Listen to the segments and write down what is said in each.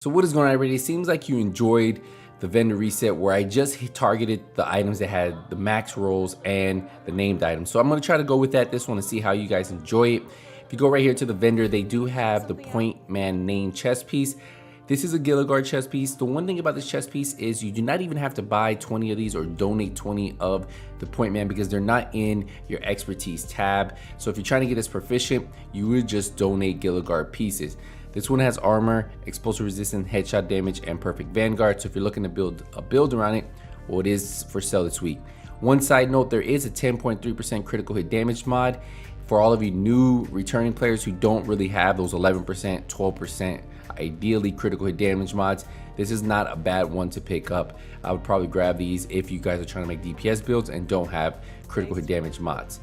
So what is going on, everybody? It seems like you enjoyed the vendor reset where I just targeted the items that had the max rolls and the named items. So I'm going to try to go with that this one and see how you guys enjoy it. If you go right here to the vendor, they do have the Point Man named chess piece. This is a Gilligard chess piece. The one thing about this chess piece is you do not even have to buy 20 of these or donate 20 of the Point Man because they're not in your expertise tab. So if you're trying to get this proficient, you would just donate Gilligard pieces. This one has armor, explosive resistance, headshot damage, and perfect vanguard. So if you're looking to build a build around it, well, it is for sale this week. One side note, there is a 10.3% critical hit damage mod for all of you new returning players who don't really have those 11%, 12%, ideally critical hit damage mods. This is not a bad one to pick up. I would probably grab these if you guys are trying to make DPS builds and don't have critical hit damage mods.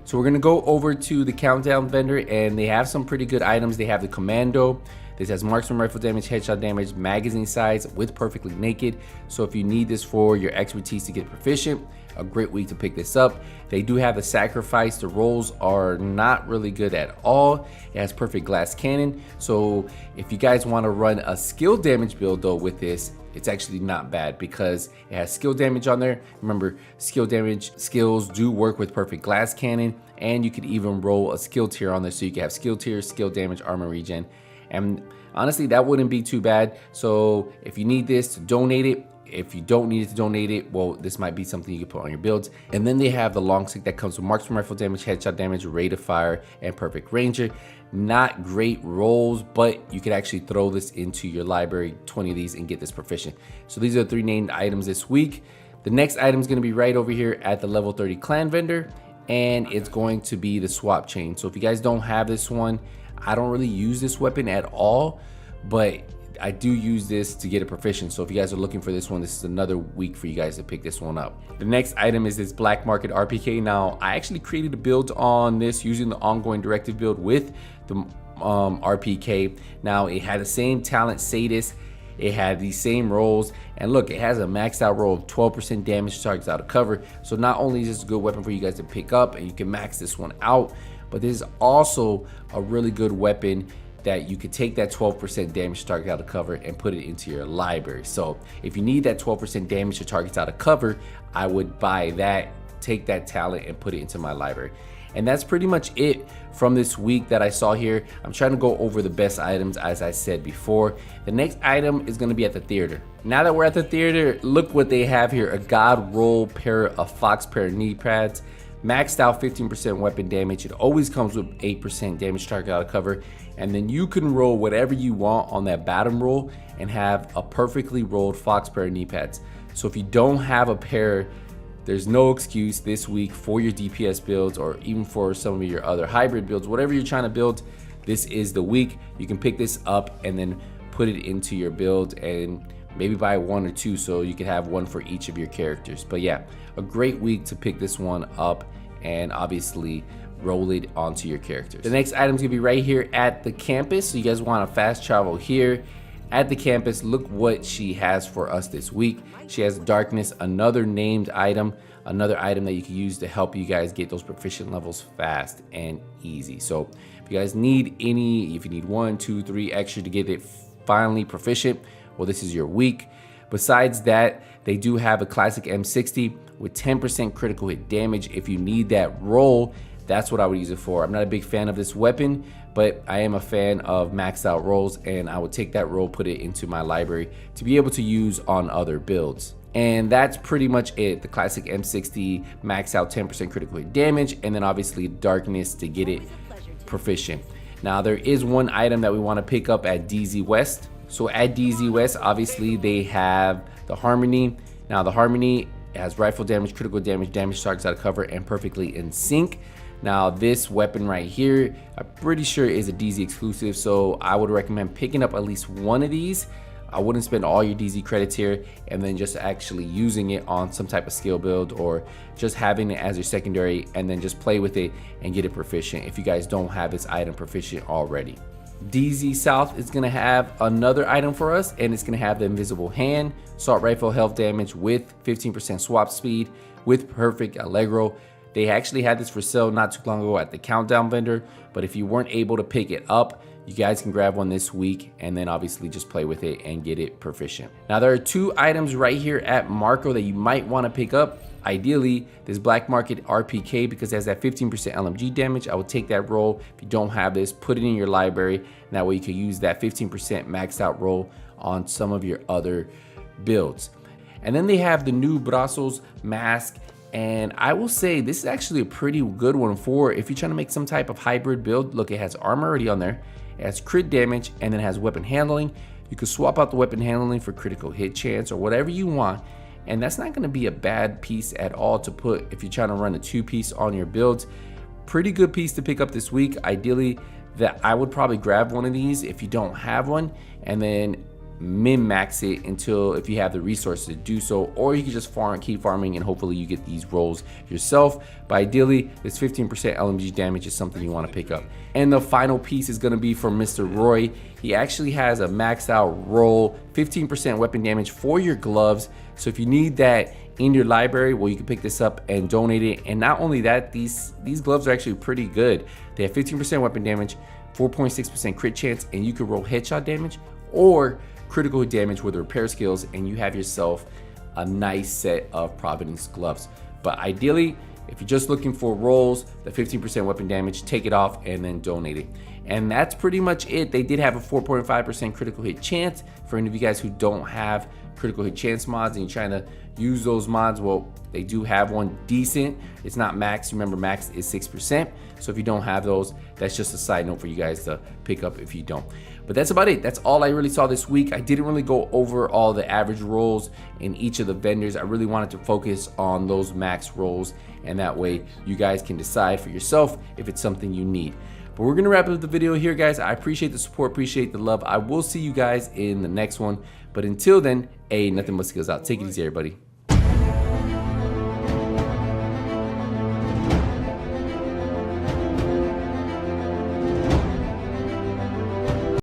So we're gonna go over to the countdown vendor, and they have some pretty good items. They have the commando. This has marksman rifle damage, headshot damage, magazine size with perfectly naked. So if you need this for your expertise to get proficient, a great week to pick this up. They do have the sacrifice. The rolls are not really good at all. It has perfect glass cannon. So if you guys want to run a skill damage build though with this, it's actually not bad because it has skill damage on there. Remember, skill damage skills do work with perfect glass cannon, and you could even roll a skill tier on there, so you can have skill tier, skill damage, armor regen, and honestly that wouldn't be too bad. So if you need this, to donate it. If you don't need it to donate it, well, this might be something you can put on your builds. And then they have the long stick that comes with marksman rifle damage, headshot damage, rate of fire, and perfect ranger. Not great rolls, but you could actually throw this into your library, 20 of these, and get this proficient. So these are the 3 named items this week. The next item is going to be right over here at the level 30 clan vendor, and it's going to be the swap chain. So if you guys don't have this one, I don't really use this weapon at all, but I do use this to get a proficient. So if you guys are looking for this one, this is another week for you guys to pick this one up. The next item is this black market RPK. Now I actually created a build on this using the ongoing directive build with the RPK. Now it had the same talent Sadist, it had these same rolls, and look, it has a maxed out roll of 12% damage to targets out of cover. So not only is this a good weapon for you guys to pick up and you can max this one out, but this is also a really good weapon that you could take that 12% damage to target out of cover and put it into your library. So if you need that 12% damage to targets out of cover, I would buy that, take that talent and put it into my library. And that's pretty much it from this week that I saw here. I'm trying to go over the best items as I said before. The next item is gonna be at the theater. Now that we're at the theater, look what they have here. A God Roll pair of Fox pair of knee pads. Maxed out 15% weapon damage. It always comes with 8% damage target out of cover. And then you can roll whatever you want on that bottom roll and have a perfectly rolled Fox pair of knee pads. So if you don't have a pair, there's no excuse this week for your DPS builds or even for some of your other hybrid builds. Whatever you're trying to build, this is the week. You can pick this up and then put it into your build and maybe buy 1 or 2 so you can have one for each of your characters. But yeah, a great week to pick this one up and obviously roll it onto your characters. The next item is gonna be right here at the campus. So you guys want to fast travel here at the campus. Look what she has for us this week. She has Darkness, another named item, another item that you can use to help you guys get those proficient levels fast and easy. So if you guys need any, if you need 1, 2, 3 extra to get it finally proficient, well, this is your week. Besides that, they do have a classic M60 with 10% critical hit damage. If you need that roll, that's what I would use it for. I'm not a big fan of this weapon, but I am a fan of maxed out rolls, and I would take that roll, put it into my library to be able to use on other builds. And that's pretty much it. The classic M60 max out 10% critical hit damage, and then obviously Darkness to get it proficient. Now there is one item that we want to pick up at DZ West. So at DZ West, obviously they have the Harmony. Now the Harmony has rifle damage, critical damage, damage targets out of cover, and perfectly in sync. Now this weapon right here, I'm pretty sure is a DZ exclusive, so I would recommend picking up at least one of these. I wouldn't spend all your DZ credits here and then just actually using it on some type of skill build or just having it as your secondary and then just play with it and get it proficient if you guys don't have this item proficient already. DZ South is going to have another item for us, and it's going to have the Invisible Hand, assault rifle health damage with 15% swap speed with perfect Allegro. They actually had this for sale not too long ago at the countdown vendor, but if you weren't able to pick it up, you guys can grab one this week and then obviously just play with it and get it proficient. Now there are 2 items right here at Marco that you might want to pick up. Ideally, this Black Market RPK, because it has that 15% LMG damage. I would take that roll. If you don't have this, put it in your library. And that way you can use that 15% maxed out roll on some of your other builds. And then they have the new Brazos mask. And I will say this is actually a pretty good one for if you're trying to make some type of hybrid build. Look, it has armor already on there. It has crit damage and then it has weapon handling. You can swap out the weapon handling for critical hit chance or whatever you want. And that's not gonna be a bad piece at all to put if you're trying to run a 2-piece on your builds. Pretty good piece to pick up this week. Ideally, that I would probably grab one of these if you don't have one, and then min-max it until if you have the resources to do so, or you can just keep farming and hopefully you get these rolls yourself. But ideally, this 15% LMG damage is something you want to pick up. And the final piece is going to be from Mr. Roy. He actually has a maxed out roll, 15% weapon damage for your gloves. So if you need that in your library, well, you can pick this up and donate it. And not only that, these gloves are actually pretty good. They have 15% weapon damage, 4.6% crit chance, and you can roll headshot damage or critical damage with the repair skills, and you have yourself a nice set of Providence gloves. But ideally, if you're just looking for rolls, the 15% weapon damage, take it off and then donate it. And that's pretty much it. They did have a 4.5% critical hit chance. For any of you guys who don't have critical hit chance mods and you're trying to use those mods, well, they do have one decent. It's not max. Remember, max is 6%. So if you don't have those, that's just a side note for you guys to pick up if you don't. But that's about it. That's all I really saw this week. I didn't really go over all the average rolls in each of the vendors. I really wanted to focus on those max rolls, and that way you guys can decide for yourself if it's something you need. But we're gonna wrap up the video here, guys. I appreciate the support, appreciate the love. I will see you guys in the next one. But until then, nothing but skills out. Take it easy, everybody.